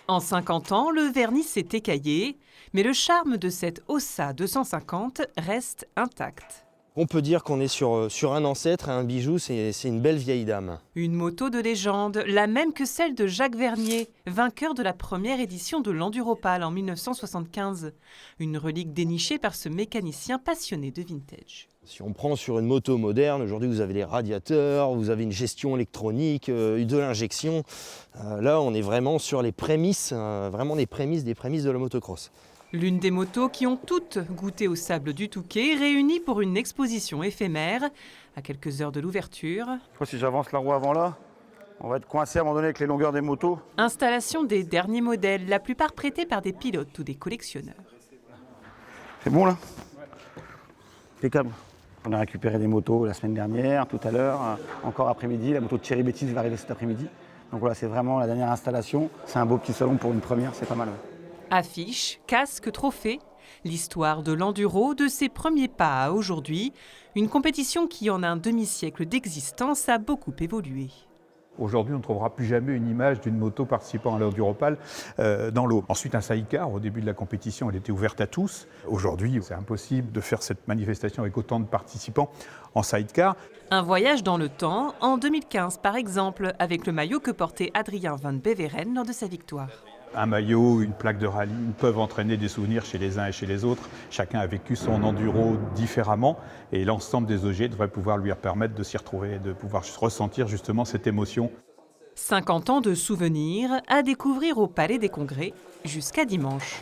En 50 ans, le vernis s'est écaillé, mais le charme de cette Ossa 250 reste intact. On peut dire qu'on est sur un ancêtre, un bijou, c'est une belle vieille dame. Une moto de légende, la même que celle de Jacques Vernier, vainqueur de la première édition de l'Enduropal en 1975. Une relique dénichée par ce mécanicien passionné de vintage. Si on prend sur une moto moderne, aujourd'hui vous avez les radiateurs, vous avez une gestion électronique, de l'injection. Là on est vraiment sur les prémices, vraiment les prémices des prémices de la motocross. L'une des motos qui ont toutes goûté au sable du Touquet, réunies pour une exposition éphémère, à quelques heures de l'ouverture. Je crois que si j'avance la roue avant là, on va être coincé à un moment donné avec les longueurs des motos. Installation des derniers modèles, la plupart prêtés par des pilotes ou des collectionneurs. C'est bon là? Impeccable. On a récupéré des motos la semaine dernière, tout à l'heure, encore après-midi. La moto de Thierry Bétis va arriver cet après-midi. Donc voilà, c'est vraiment la dernière installation. C'est un beau petit salon pour une première, c'est pas mal. Affiches, casques, trophées, l'histoire de l'enduro, de ses premiers pas à aujourd'hui, une compétition qui en un demi-siècle d'existence a beaucoup évolué. Aujourd'hui, on ne trouvera plus jamais une image d'une moto participant à l'Enduropal dans l'eau. Ensuite, un sidecar. Au début de la compétition, elle était ouverte à tous. Aujourd'hui, c'est impossible de faire cette manifestation avec autant de participants en sidecar. Un voyage dans le temps, en 2015 par exemple, avec le maillot que portait Adrien Van Beveren lors de sa victoire. Un maillot, une plaque de rallye peuvent entraîner des souvenirs chez les uns et chez les autres. Chacun a vécu son enduro différemment et l'ensemble des objets devrait pouvoir lui permettre de s'y retrouver, de pouvoir ressentir justement cette émotion. 50 ans de souvenirs à découvrir au Palais des Congrès jusqu'à dimanche.